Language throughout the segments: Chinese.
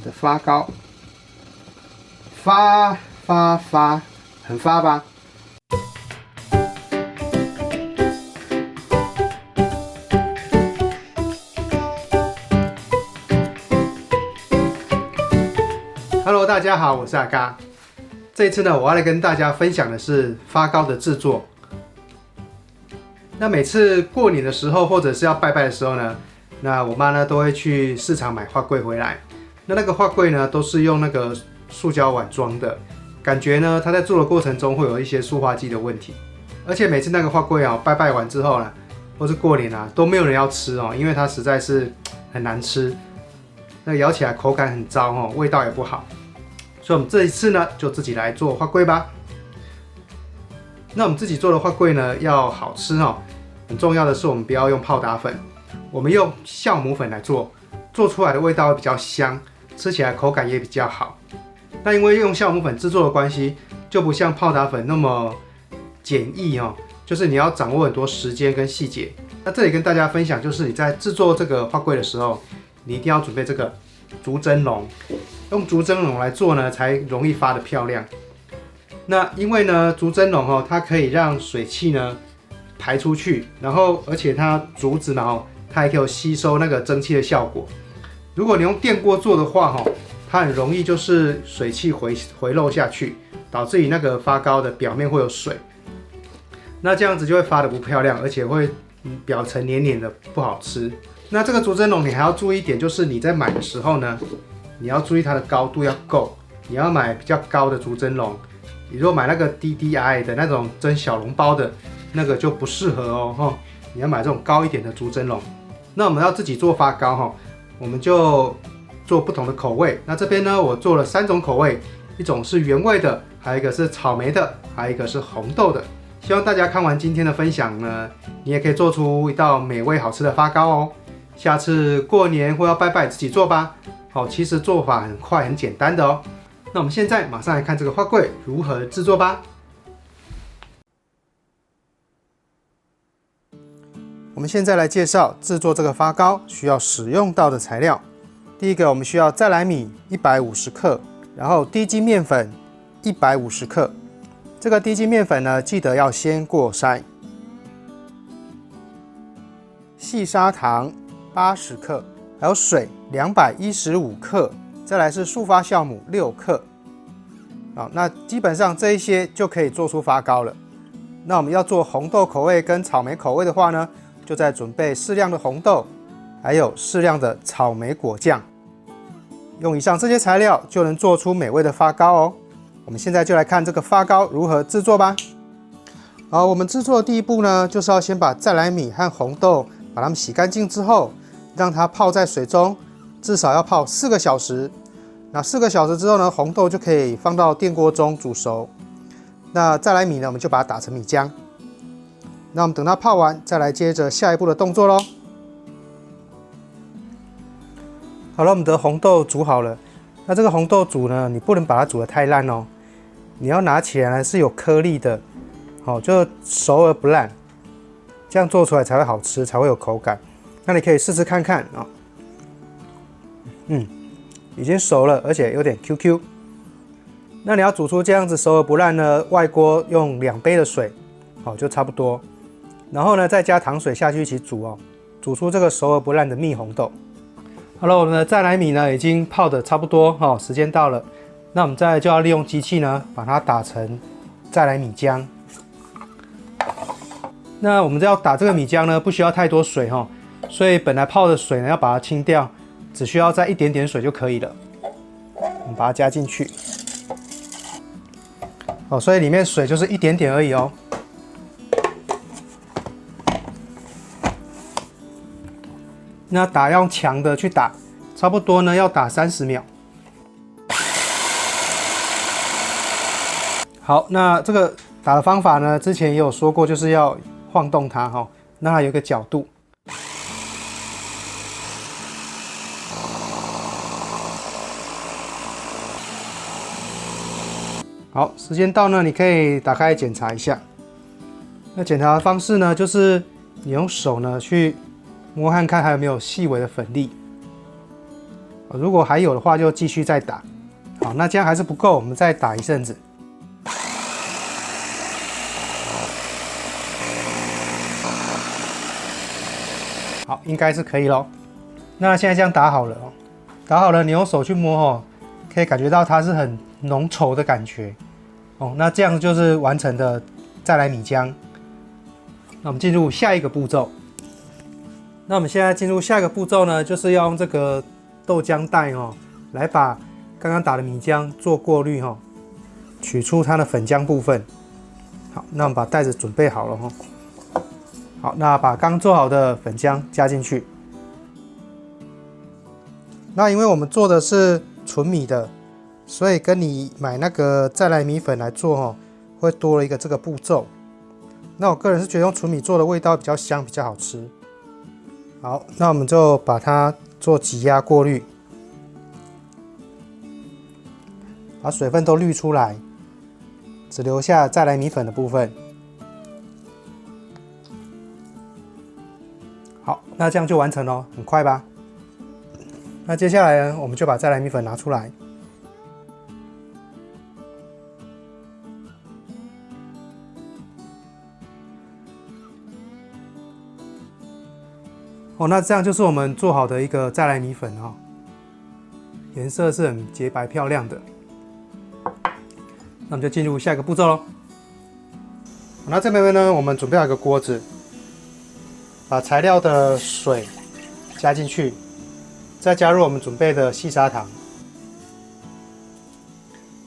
的发糕，发，很发吧？Hello， 大家好，我是阿嘎。这一次呢，我要来跟大家分享的是发糕的制作。那每次过年的时候，或者是要拜拜的时候呢，那我妈呢都会去市场买花柜回来。那个花柜呢，都是用那个塑胶碗装的，感觉呢，它在做的过程中会有一些塑化剂的问题。而且每次那个花柜啊，拜拜完之后呢，或是过年啊，都没有人要吃哦，因为它实在是很难吃，那咬起来口感很糟哦，味道也不好。所以我们这一次呢，就自己来做花龟吧。那我们自己做的花龟呢，要好吃哦。很重要的是，我们不要用泡打粉，我们用酵母粉来做，做出来的味道会比较香，吃起来口感也比较好。那因为用酵母粉制作的关系，就不像泡打粉那么简易哦，就是你要掌握很多时间跟细节。那这里跟大家分享，就是你在制作这个花龟的时候，你一定要准备这个竹蒸笼。用竹蒸笼来做呢，才容易发得漂亮。那因为呢，竹蒸笼哦，它可以让水汽呢排出去，然后而且它竹子嘛哦，它还可以有吸收那个蒸汽的效果。如果你用电锅做的话哦，它很容易就是水汽回漏下去，导致于那个发糕的表面会有水。那这样子就会发得不漂亮，而且会表层黏黏的，不好吃。那这个竹蒸笼你还要注意一点，就是你在买的时候呢，你要注意它的高度要够，你要买比较高的竹蒸笼。你如果买那个 DDI 的那种蒸小笼包的，那个就不适合哦。你要买这种高一点的竹蒸笼。那我们要自己做发糕哈，我们就做不同的口味。那这边呢，我做了3种口味，一种是原味的，还有一个是草莓的，还有一个是红豆的。希望大家看完今天的分享呢，你也可以做出一道美味好吃的发糕哦。下次过年或要拜拜自己做吧。好，其实做法很快很简单的哦。那我们现在马上来看这个花柜如何制作吧。我们现在来介绍制作这个发糕需要使用到的材料。第一个，我们需要再来米150克，然后低筋面粉150克。这个低筋面粉呢，记得要先过筛。细砂糖80克。还有水215克，再来是速发酵母6克。好，那基本上这一些就可以做出发糕了。那我们要做红豆口味跟草莓口味的话呢，就再准备适量的红豆，还有适量的草莓果酱。用以上这些材料就能做出美味的发糕哦。我们现在就来看这个发糕如何制作吧。好，我们制作的第一步呢，就是要先把再来米和红豆把它们洗干净之后，让它泡在水中，至少要泡4个小时。那4个小时之后呢，红豆就可以放到电锅中煮熟。那再来米呢，我们就把它打成米浆。那我们等它泡完，再来接着下一步的动作咯。好了，我们的红豆煮好了。那这个红豆煮呢，你不能把它煮得太烂哦，你要拿起来是有颗粒的，好，就熟而不烂，这样做出来才会好吃，才会有口感。那你可以试试看看啊，已经熟了，而且有点 QQ。那你要煮出这样子熟而不烂呢，外锅用2杯的水，好，就差不多。然后呢，再加糖水下去一起煮哦，煮出这个熟而不烂的蜜红豆。好了，我们的再来米呢已经泡的差不多哦，时间到了。那我们再来就要利用机器呢，把它打成再来米浆。那我们要打这个米浆呢，不需要太多水哈。所以本来泡的水呢，要把它清掉，只需要再一点点水就可以了。我们把它加进去。哦，所以里面水就是一点点而已哦。那打要用强的去打，差不多呢要打30秒。好，那这个打的方法呢，之前也有说过，就是要晃动它哈，让它有一个角度。好，时间到呢，你可以打开检查一下。那检查的方式呢，就是你用手呢去摸看看还有没有细微的粉粒。如果还有的话，就继续再打。好，那这样还是不够，我们再打一阵子。好，应该是可以咯。那现在这样打好了哦，打好了，你用手去摸哦，可以感觉到它是很浓稠的感觉哦。那这样就是完成的再来米浆。那我们进入下一个步骤。那我们现在进入下一个步骤呢，就是要用这个豆浆袋哦，来把刚刚打的米浆做过滤哦，取出它的粉浆部分。好，那我们把袋子准备好了哦。好，那把刚做好的粉浆加进去。那因为我们做的是纯米的，所以跟你买那个再来米粉来做哦，会多了一个这个步骤。那我个人是觉得用纯米做的味道比较香，比较好吃。好，那我们就把它做挤压过滤，把水分都滤出来，只留下再来米粉的部分。好，那这样就完成咯，很快吧？那接下来呢，我们就把再来米粉拿出来。哦，那这样就是我们做好的一个再来米粉哦，颜色是很洁白漂亮的。那我们就进入下一个步骤咯。那这边呢，我们准备好一个锅子，把材料的水加进去，再加入我们准备的细砂糖。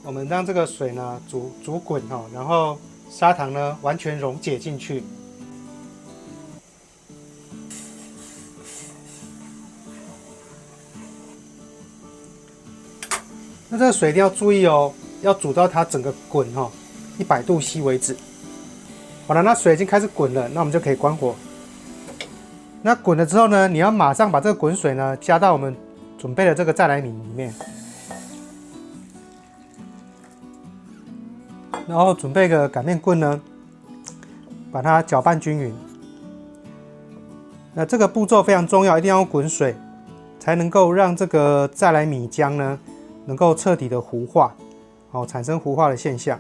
我们让这个水呢煮滚哦，然后砂糖呢完全溶解进去。那这个水一定要注意哦，要煮到它整个滚哦，100度C 为止。好了，那水已经开始滚了，那我们就可以关火。那滚了之后呢，你要马上把这个滚水呢加到我们准备的这个再来米里面，然后准备个擀面棍呢，把它搅拌均匀。那这个步骤非常重要，一定要用滚水，才能够让这个再来米浆呢能够彻底的糊化，哦，产生糊化的现象。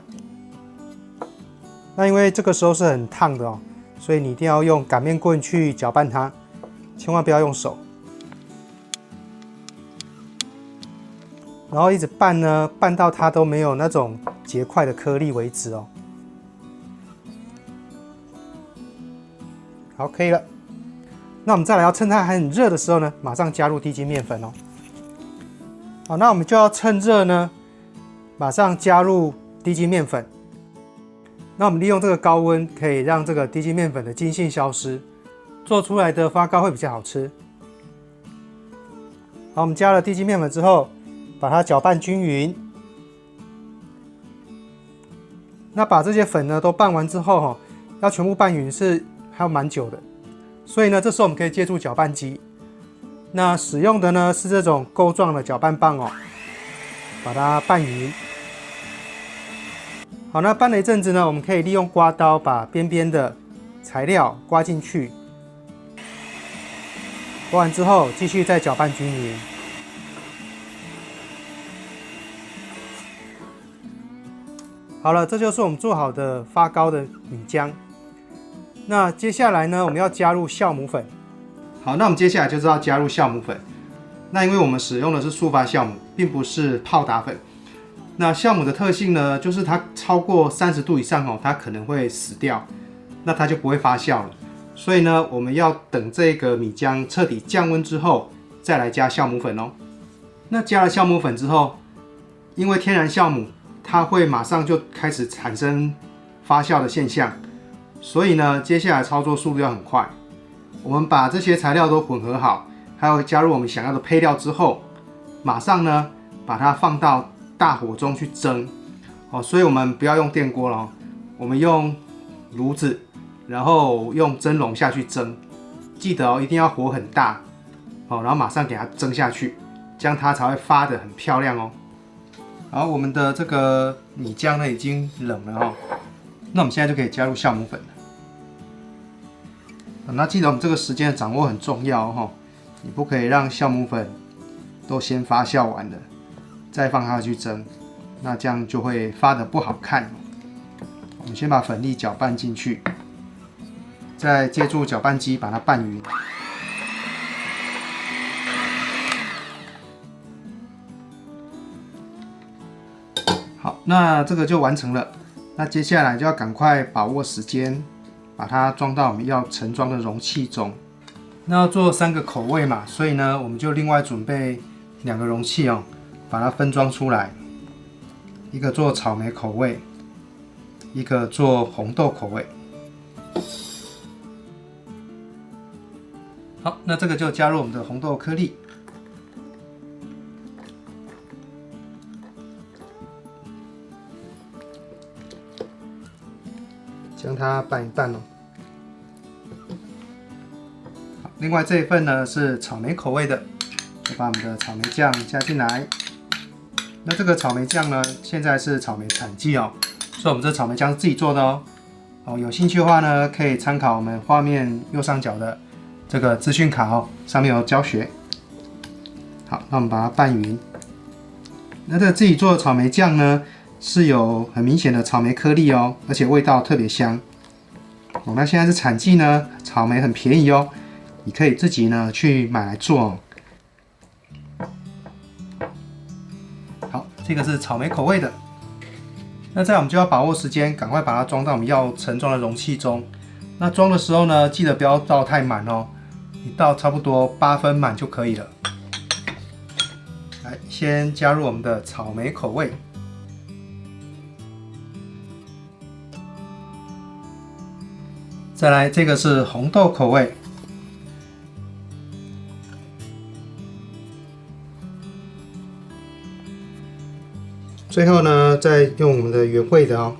那因为这个时候是很烫的哦，所以你一定要用擀面棍去搅拌它，千万不要用手。然后一直拌呢，拌到它都没有那种结块的颗粒为止哦。好，可以了。那我们再来要趁它还很热的时候呢，马上加入低筋面粉哦。好，那我们就要趁热呢，马上加入低筋面粉。那我们利用这个高温，可以让这个低筋面粉的筋性消失，做出来的发糕会比较好吃。好，我们加了低筋面粉之后，把它搅拌均匀。那把这些粉呢都拌完之后哦，要全部拌匀是还要蛮久的，所以呢，这时候我们可以借助搅拌机。那使用的呢是这种钩状的搅拌棒哦，把它拌匀。好，那拌了一阵子呢，我们可以利用刮刀把边边的材料刮进去，刮完之后继续再搅拌均匀。好了，这就是我们做好的发糕的米浆。那接下来呢，我们要加入酵母粉。好，那我们接下来就是要加入酵母粉。那因为我们使用的是速发酵母，并不是泡打粉。那酵母的特性呢，就是它超过30度以上哦，它可能会死掉，那它就不会发酵了。所以呢，我们要等这个米浆彻底降温之后，再来加酵母粉哦。那加了酵母粉之后，因为天然酵母它会马上就开始产生发酵的现象，所以呢，接下来操作速度要很快。我们把这些材料都混合好，还有加入我们想要的配料之后，马上呢把它放到大火中去蒸。哦，所以我们不要用电锅了哦，我们用炉子，然后用蒸笼下去蒸。记得哦，一定要火很大哦，然后马上给它蒸下去，这样它才会发得很漂亮哦。好，我们的这个米浆呢已经冷了哦，那我们现在就可以加入酵母粉了。那记得我们这个时间的掌握很重要哦，你不可以让酵母粉都先发酵完了，再放下去蒸，那这样就会发得不好看。我们先把粉粒搅拌进去，再借助搅拌机把它拌匀。好，那这个就完成了。那接下来就要赶快把握时间，把它装到我们要盛装的容器中。那要做3个口味嘛，所以呢，我们就另外准备2个容器哦，把它分装出来。一个做草莓口味，一个做红豆口味。好，那这个就加入我们的红豆颗粒。将它拌一拌哦。好，另外这一份呢是草莓口味的，就把我们的草莓酱加进来。那这个草莓酱呢，现在是草莓产季哦，所以我们这草莓酱是自己做的哦。有兴趣的话呢，可以参考我们画面右上角的这个资讯卡哦，上面有教学。好，那我们把它拌匀。那这个自己做的草莓酱呢，是有很明显的草莓颗粒哦，而且味道特别香。那现在是产季呢，草莓很便宜哦，你可以自己呢去买来做哦。好，这个是草莓口味的。那这样我们就要把握时间，赶快把它装到我们要盛装的容器中。那装的时候呢，记得不要倒太满哦，你倒差不多8分满就可以了。来，先加入我们的草莓口味。再来，这个是红豆口味。最后呢，再用我们的原味的哦。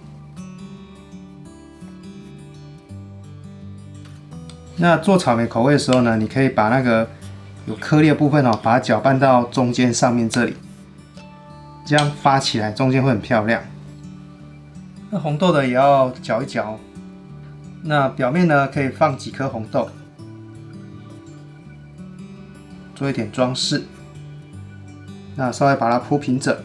那做草莓口味的时候呢，你可以把那个有颗粒的部分哦，把它搅拌到中间上面这里，这样发起来中间会很漂亮。那红豆的也要搅一搅。那表面呢，可以放几颗红豆，做一点装饰。那稍微把它铺平整。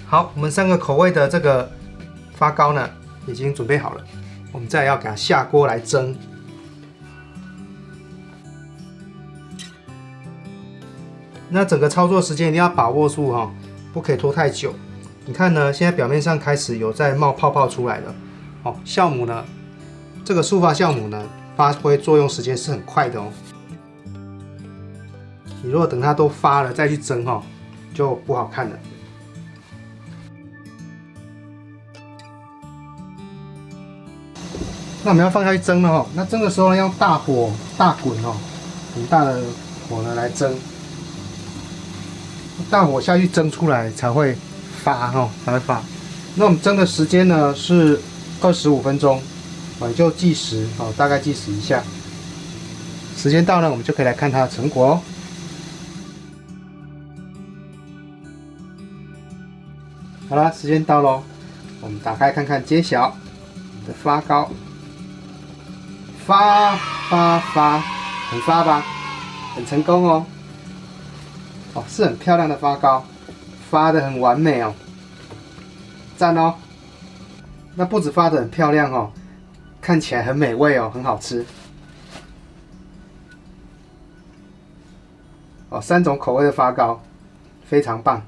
好，我们3个口味的这个发糕呢，已经准备好了。我们再要给它下锅来蒸。那整个操作时间一定要把握住哦，不可以拖太久。你看呢，现在表面上开始有在冒泡泡出来了。哦，酵母呢，这个速发酵母呢，发挥作用时间是很快的哦。你如果等它都发了再去蒸哦，就不好看了。那我们要放下去蒸了哦。那蒸的时候呢，要大火大滚哦，很大的火呢来蒸。大火下去蒸出来才会发哦，才会发。那我们蒸的时间呢是25分钟，你就计时哦，大概计时一下。时间到了，我们就可以来看它的成果哦。好了，时间到喽，我们打开看看，揭晓的发糕。发，很发吧，很成功哦。哦，是很漂亮的发糕，发得很完美哦，赞哦。那不止发得很漂亮哦，看起来很美味哦，很好吃。哦，3种口味的发糕，非常棒。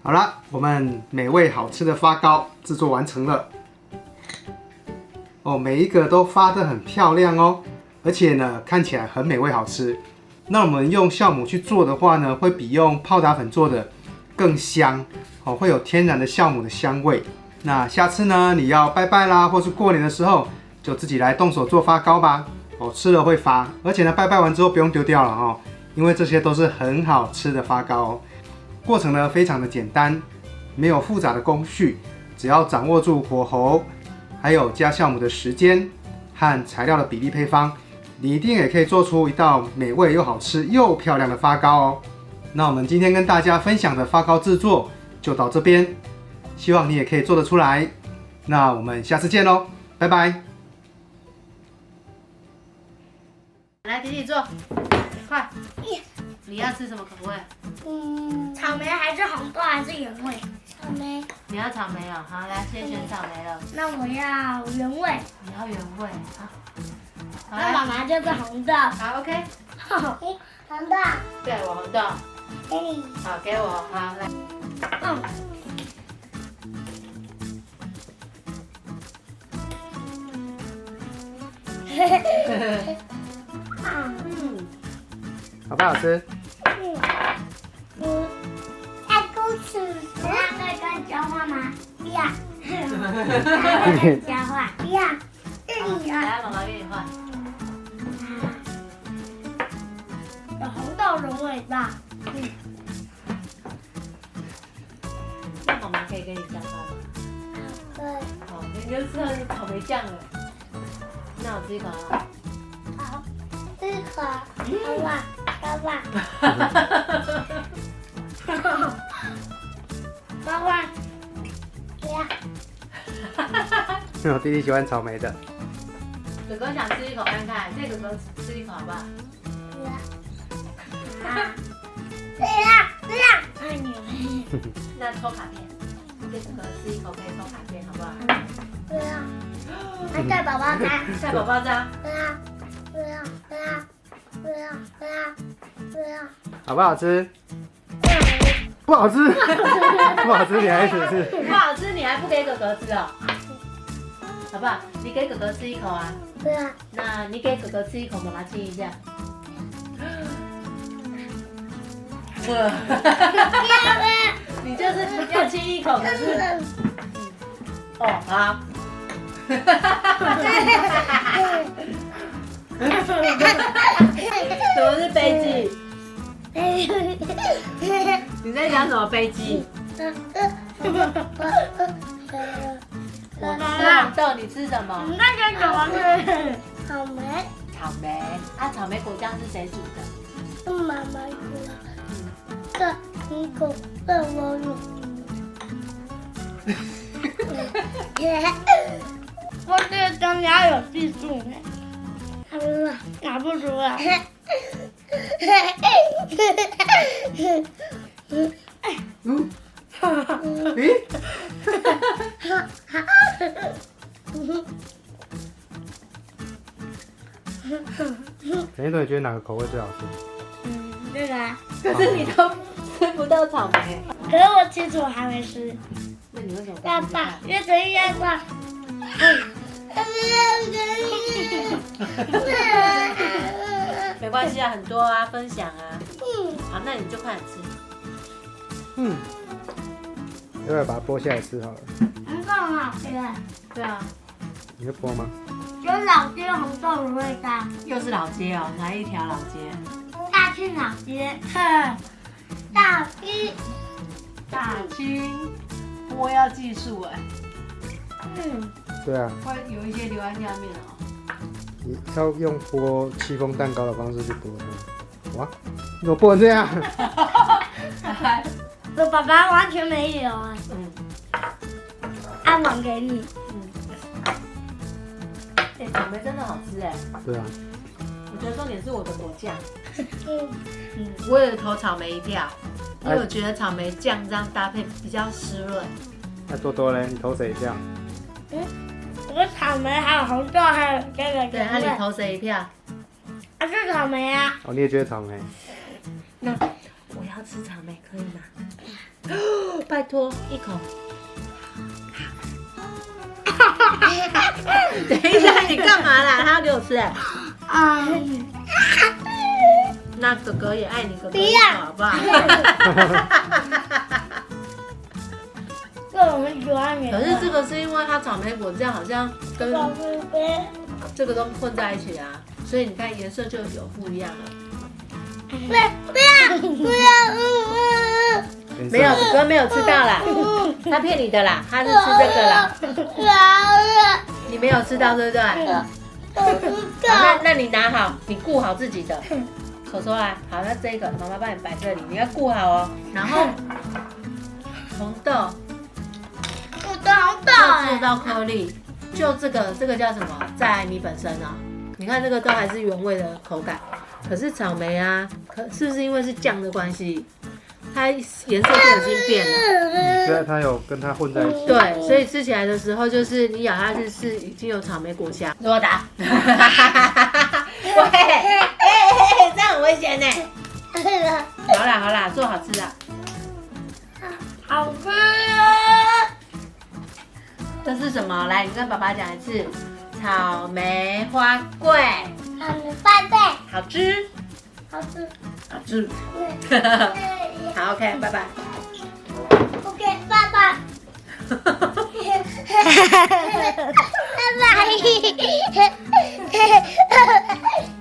好了，我们美味好吃的发糕制作完成了。哦，每一个都发得很漂亮哦，而且呢，看起来很美味好吃。那我们用酵母去做的话呢，会比用泡打粉做的更香哦，会有天然的酵母的香味。那下次呢，你要拜拜啦，或是过年的时候，就自己来动手做发糕吧。哦，吃了会发，而且呢，拜拜完之后不用丢掉了哦，因为这些都是很好吃的发糕哦。过程呢非常的简单，没有复杂的工序，只要掌握住火候，还有加酵母的时间和材料的比例配方，你一定也可以做出一道美味又好吃又漂亮的发糕哦。那我们今天跟大家分享的发糕制作就到这边，希望你也可以做得出来。那我们下次见喽，拜拜。来，弟弟做，快。你要吃什么口味？草莓还是红豆还是原味？草莓。你要草莓哦，好，来先选草莓了。那我要原味。你要原味，好。那妈妈就是红豆。好 ，OK。红豆。对，我红豆。好，给我，好，来。好不好吃？太公主，我要再跟你交换吗？不要。交换，不要。来，妈妈给你换。有红豆的味道。那妈妈可以跟你交换吗？对。好，你就吃到草莓酱了。那我吃一口啊。好，这个，好吧，好吧。交换。不要。我弟弟喜欢草莓的。哥哥想吃一口看看，这哥哥吃一口好不好？不要。不要，爱你。那抽卡片，给哥哥吃一口可以抽卡片，好不好？不要。那带宝宝章。带宝宝章。不要，不要，不要，不要，不要，不要。好不好吃？不好吃，不好吃，你还是吃？不好吃，你还不给哥哥吃哦？好不好？你给哥哥吃一口啊。不要。那你给哥哥吃一口，妈妈亲一下。你就是要亲一口，可是，哦，好。什么是飞机？你在讲什么飞机？我吃红豆，你吃什么？你在讲什么是草莓？草莓。啊，草莓果酱是谁煮的？是妈妈煮的。这一口被我煮。我这个中间有技术呢。拿不出来。陈一总，你觉得哪个口味最好吃？这个啊。可是你都吃不到草莓。可是我其实我还没吃。那你为什么？爸爸，越吃越快。没关系啊，很多啊，分享啊。好，那你就快点吃。要不要把它剥下来吃好了？很好吃。对啊。你会剥吗？有老街红豆的味道。又是老街哦，哪一条老街？大清老街。大清。大清。我要技术哎。对啊。会有一些留在下面哦。你要用剥戚风蛋糕的方式去剥它。哇，你怎么剥成这样？我爸爸完全没有啊。安王给你。哎，草莓真的好吃哎。对啊。我觉得重点是我的果酱。我也投草莓一票，因为我觉得草莓酱这样搭配比较湿润。那多多嘞，你投谁这样？我草莓还有红豆还有这个。对，那你投谁一票？啊，是草莓啊。哦，你也觉得草莓？那我要吃草莓，可以吗？拜托，一口。等一下，你干嘛啦？他要给我吃哎。那哥哥也爱你，哥哥一口好不好？这我们喜欢你。可是这个是因为它草莓果酱好像跟这个都混在一起啊，所以你看颜色就有不一样了。不要！没有，哥哥没有吃到啦，他骗你的啦，他是吃这个啦。你没有吃到对不对？好，那你拿好，你顾好自己的。手手来，好，那这个妈妈帮你摆这里，你要顾好哦。然后红豆，我的红豆做到颗粒，就这个叫什么在米本身啊、你看这个都还是原味的口感，可是草莓啊，是不是因为是酱的关系，它颜色就已经变了？现在它有跟它混在一起。对，所以吃起来的时候，就是你咬下去是已经有草莓果香。给我打！喂，这样很危险呢。好啦，做好吃的。好吃啊！这是什么？来，你跟爸爸讲一次。草莓花桂，草莓花桂，好吃，好吃。好吃。好 ，OK， 拜拜。OK， 拜拜。拜拜。